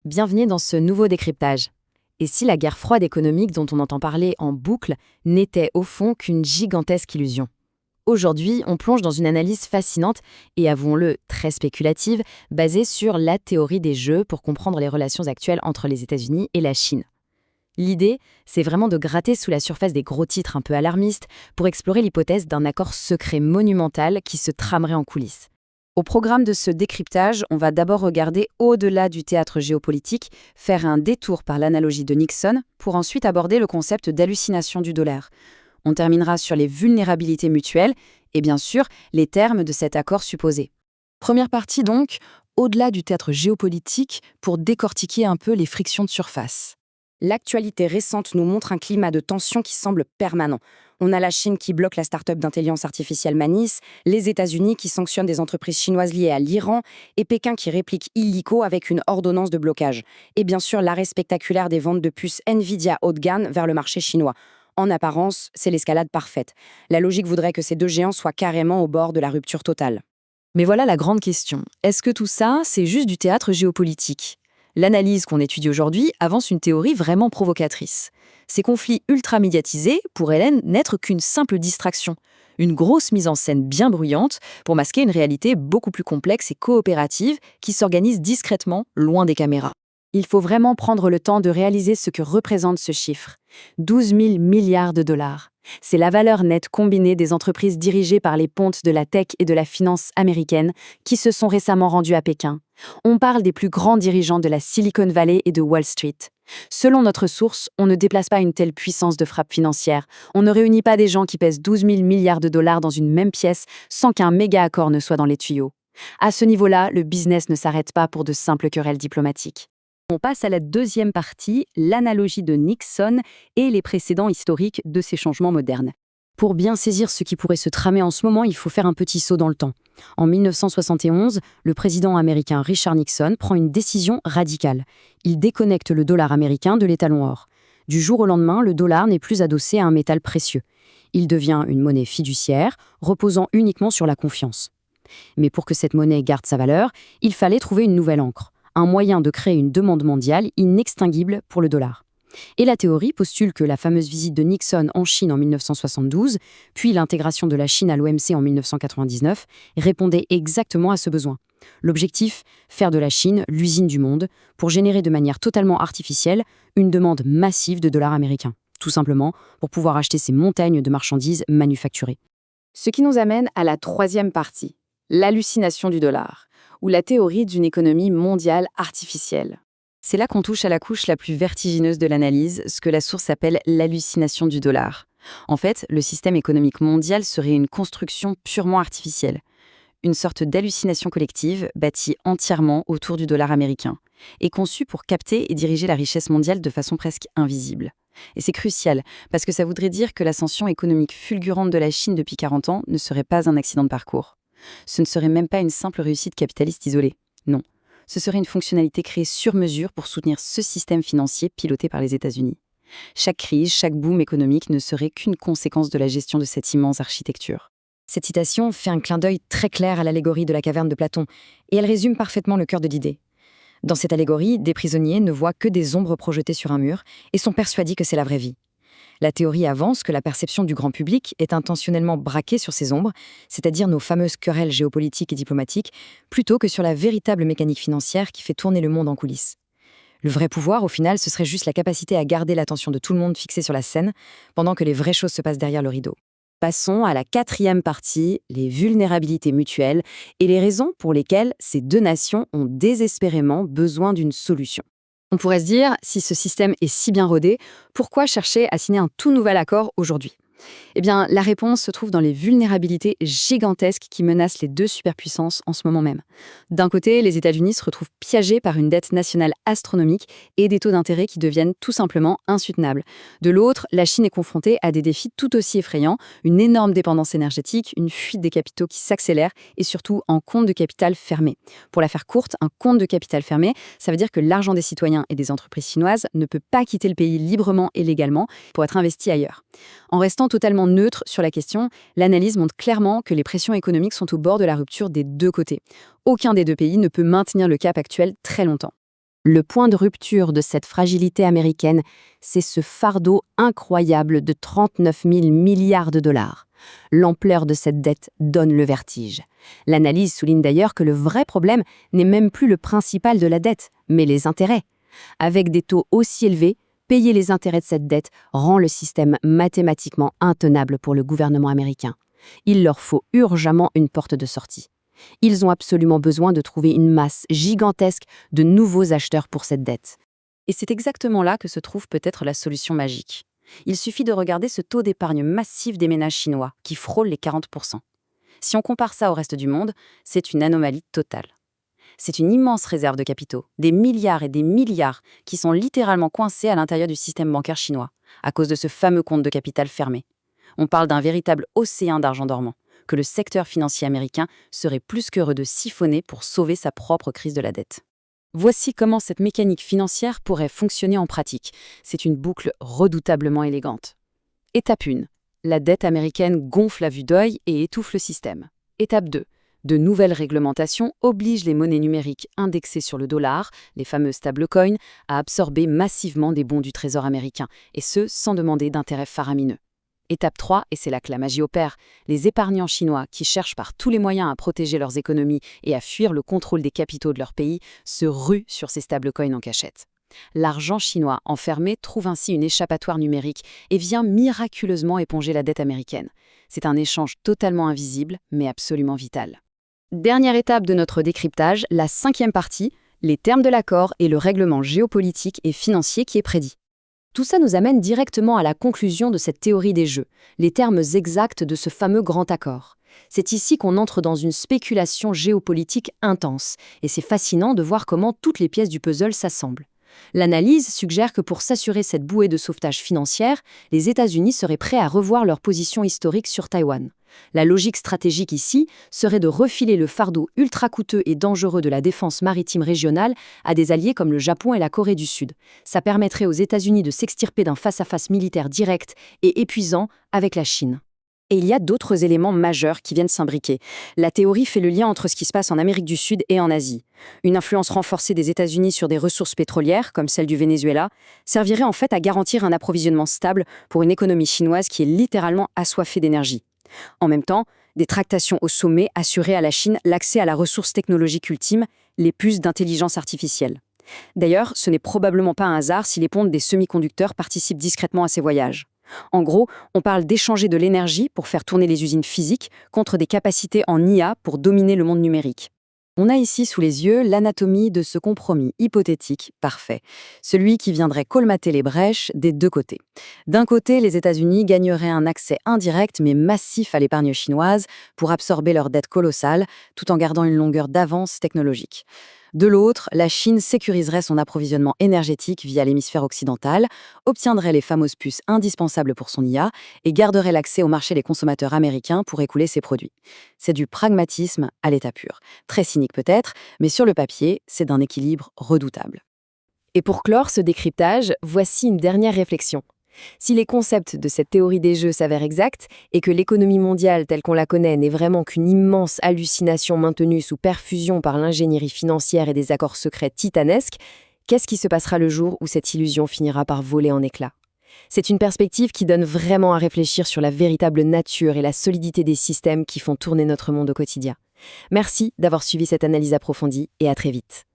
Bienvenue dans ce nouveau décryptage. Et si la guerre froide économique dont on entend parler en boucle n'était au fond qu'une gigantesque illusion? Aujourd'hui, on plonge dans une analyse fascinante et, avouons-le, très spéculative, basée sur la théorie des jeux pour comprendre les relations actuelles entre les États-Unis et la Chine. L'idée, c'est vraiment de gratter sous la surface des gros titres un peu alarmistes pour explorer l'hypothèse d'un accord secret monumental qui se tramerait en coulisses. Au programme de ce décryptage, on va d'abord regarder au-delà du théâtre géopolitique, faire un détour par l'analogie de Nixon, pour ensuite aborder le concept d'hallucination du dollar. On terminera sur les vulnérabilités mutuelles et bien sûr les termes de cet accord supposé. Première partie donc, au-delà du théâtre géopolitique, pour décortiquer un peu les frictions de surface. L'actualité récente nous montre un climat de tension qui semble permanent. On a la Chine qui bloque la start-up d'intelligence artificielle Manis, les États-Unis qui sanctionnent des entreprises chinoises liées à l'Iran, et Pékin qui réplique illico avec une ordonnance de blocage. Et bien sûr, l'arrêt spectaculaire des ventes de puces Nvidia haut de gamme vers le marché chinois. En apparence, c'est l'escalade parfaite. La logique voudrait que ces deux géants soient carrément au bord de la rupture totale. Mais voilà la grande question. Est-ce que tout ça, c'est juste du théâtre géopolitique ? L'analyse qu'on étudie aujourd'hui avance une théorie vraiment provocatrice. Ces conflits ultra-médiatisés pourraient n'être qu'une simple distraction, une grosse mise en scène bien bruyante pour masquer une réalité beaucoup plus complexe et coopérative qui s'organise discrètement loin des caméras. Il faut vraiment prendre le temps de réaliser ce que représente ce chiffre. 12 000 milliards de dollars. C'est la valeur nette combinée des entreprises dirigées par les pontes de la tech et de la finance américaine qui se sont récemment rendues à Pékin. On parle des plus grands dirigeants de la Silicon Valley et de Wall Street. Selon notre source, on ne déplace pas une telle puissance de frappe financière. On ne réunit pas des gens qui pèsent 12 000 milliards de dollars dans une même pièce sans qu'un méga accord ne soit dans les tuyaux. À ce niveau-là, le business ne s'arrête pas pour de simples querelles diplomatiques. On passe à la deuxième partie, l'analogie de Nixon et les précédents historiques de ces changements modernes. Pour bien saisir ce qui pourrait se tramer en ce moment, il faut faire un petit saut dans le temps. En 1971, le président américain Richard Nixon prend une décision radicale. Il déconnecte le dollar américain de l'étalon or. Du jour au lendemain, le dollar n'est plus adossé à un métal précieux. Il devient une monnaie fiduciaire, reposant uniquement sur la confiance. Mais pour que cette monnaie garde sa valeur, il fallait trouver une nouvelle encre. Un moyen de créer une demande mondiale inextinguible pour le dollar. Et la théorie postule que la fameuse visite de Nixon en Chine en 1972, puis l'intégration de la Chine à l'OMC en 1999, répondait exactement à ce besoin. L'objectif, faire de la Chine l'usine du monde pour générer de manière totalement artificielle une demande massive de dollars américains, tout simplement pour pouvoir acheter ces montagnes de marchandises manufacturées. Ce qui nous amène à la troisième partie, l'hallucination du dollar, ou la théorie d'une économie mondiale artificielle. C'est là qu'on touche à la couche la plus vertigineuse de l'analyse, ce que la source appelle l'hallucination du dollar. En fait, le système économique mondial serait une construction purement artificielle. Une sorte d'hallucination collective bâtie entièrement autour du dollar américain, et conçue pour capter et diriger la richesse mondiale de façon presque invisible. Et c'est crucial, parce que ça voudrait dire que l'ascension économique fulgurante de la Chine depuis 40 ans ne serait pas un accident de parcours. Ce ne serait même pas une simple réussite capitaliste isolée. Non. Ce serait une fonctionnalité créée sur mesure pour soutenir ce système financier piloté par les États-Unis. Chaque crise, chaque boom économique ne serait qu'une conséquence de la gestion de cette immense architecture. Cette citation fait un clin d'œil très clair à l'allégorie de la caverne de Platon, et elle résume parfaitement le cœur de l'idée. Dans cette allégorie, des prisonniers ne voient que des ombres projetées sur un mur et sont persuadés que c'est la vraie vie. La théorie avance que la perception du grand public est intentionnellement braquée sur ces ombres, c'est-à-dire nos fameuses querelles géopolitiques et diplomatiques, plutôt que sur la véritable mécanique financière qui fait tourner le monde en coulisses. Le vrai pouvoir, au final, ce serait juste la capacité à garder l'attention de tout le monde fixée sur la scène, pendant que les vraies choses se passent derrière le rideau. Passons à la quatrième partie, les vulnérabilités mutuelles et les raisons pour lesquelles ces deux nations ont désespérément besoin d'une solution. On pourrait se dire, si ce système est si bien rodé, pourquoi chercher à signer un tout nouvel accord aujourd'hui ? Eh bien, la réponse se trouve dans les vulnérabilités gigantesques qui menacent les deux superpuissances en ce moment même. D'un côté, les États-Unis se retrouvent piégés par une dette nationale astronomique et des taux d'intérêt qui deviennent tout simplement insoutenables. De l'autre, la Chine est confrontée à des défis tout aussi effrayants, une énorme dépendance énergétique, une fuite des capitaux qui s'accélère et surtout un compte de capital fermé. Pour la faire courte, un compte de capital fermé, ça veut dire que l'argent des citoyens et des entreprises chinoises ne peut pas quitter le pays librement et légalement pour être investi ailleurs. En restant totalement neutre sur la question, l'analyse montre clairement que les pressions économiques sont au bord de la rupture des deux côtés. Aucun des deux pays ne peut maintenir le cap actuel très longtemps. Le point de rupture de cette fragilité américaine, c'est ce fardeau incroyable de 39 000 milliards de dollars. L'ampleur de cette dette donne le vertige. L'analyse souligne d'ailleurs que le vrai problème n'est même plus le principal de la dette, mais les intérêts. Avec des taux aussi élevés, payer les intérêts de cette dette rend le système mathématiquement intenable pour le gouvernement américain. Il leur faut urgemment une porte de sortie. Ils ont absolument besoin de trouver une masse gigantesque de nouveaux acheteurs pour cette dette. Et c'est exactement là que se trouve peut-être la solution magique. Il suffit de regarder ce taux d'épargne massif des ménages chinois, qui frôle les 40%. Si on compare ça au reste du monde, c'est une anomalie totale. C'est une immense réserve de capitaux, des milliards et des milliards qui sont littéralement coincés à l'intérieur du système bancaire chinois, à cause de ce fameux compte de capital fermé. On parle d'un véritable océan d'argent dormant, que le secteur financier américain serait plus qu'heureux de siphonner pour sauver sa propre crise de la dette. Voici comment cette mécanique financière pourrait fonctionner en pratique. C'est une boucle redoutablement élégante. Étape 1. La dette américaine gonfle à vue d'œil et étouffe le système. Étape 2. De nouvelles réglementations obligent les monnaies numériques indexées sur le dollar, les fameux stablecoins, à absorber massivement des bons du Trésor américain, et ce, sans demander d'intérêt faramineux. Étape 3, et c'est là que la magie opère, les épargnants chinois qui cherchent par tous les moyens à protéger leurs économies et à fuir le contrôle des capitaux de leur pays se ruent sur ces stablecoins en cachette. L'argent chinois enfermé trouve ainsi une échappatoire numérique et vient miraculeusement éponger la dette américaine. C'est un échange totalement invisible, mais absolument vital. Dernière étape de notre décryptage, la 5e partie, les termes de l'accord et le règlement géopolitique et financier qui est prédit. Tout ça nous amène directement à la conclusion de cette théorie des jeux, les termes exacts de ce fameux grand accord. C'est ici qu'on entre dans une spéculation géopolitique intense, et c'est fascinant de voir comment toutes les pièces du puzzle s'assemblent. L'analyse suggère que pour s'assurer cette bouée de sauvetage financière, les États-Unis seraient prêts à revoir leur position historique sur Taïwan. La logique stratégique ici serait de refiler le fardeau ultra coûteux et dangereux de la défense maritime régionale à des alliés comme le Japon et la Corée du Sud. Ça permettrait aux États-Unis de s'extirper d'un face-à-face militaire direct et épuisant avec la Chine. Et il y a d'autres éléments majeurs qui viennent s'imbriquer. La théorie fait le lien entre ce qui se passe en Amérique du Sud et en Asie. Une influence renforcée des États-Unis sur des ressources pétrolières, comme celle du Venezuela, servirait en fait à garantir un approvisionnement stable pour une économie chinoise qui est littéralement assoiffée d'énergie. En même temps, des tractations au sommet assuraient à la Chine l'accès à la ressource technologique ultime, les puces d'intelligence artificielle. D'ailleurs, ce n'est probablement pas un hasard si les pontes des semi-conducteurs participent discrètement à ces voyages. En gros, on parle d'échanger de l'énergie pour faire tourner les usines physiques contre des capacités en IA pour dominer le monde numérique. On a ici sous les yeux l'anatomie de ce compromis hypothétique parfait, celui qui viendrait colmater les brèches des deux côtés. D'un côté, les États-Unis gagneraient un accès indirect mais massif à l'épargne chinoise pour absorber leur dette colossale tout en gardant une longueur d'avance technologique. De l'autre, la Chine sécuriserait son approvisionnement énergétique via l'hémisphère occidental, obtiendrait les fameuses puces indispensables pour son IA et garderait l'accès au marché des consommateurs américains pour écouler ses produits. C'est du pragmatisme à l'état pur. Très cynique peut-être, mais sur le papier, c'est d'un équilibre redoutable. Et pour clore ce décryptage, voici une dernière réflexion. Si les concepts de cette théorie des jeux s'avèrent exacts et que l'économie mondiale telle qu'on la connaît n'est vraiment qu'une immense hallucination maintenue sous perfusion par l'ingénierie financière et des accords secrets titanesques, qu'est-ce qui se passera le jour où cette illusion finira par voler en éclats ? C'est une perspective qui donne vraiment à réfléchir sur la véritable nature et la solidité des systèmes qui font tourner notre monde au quotidien. Merci d'avoir suivi cette analyse approfondie et à très vite.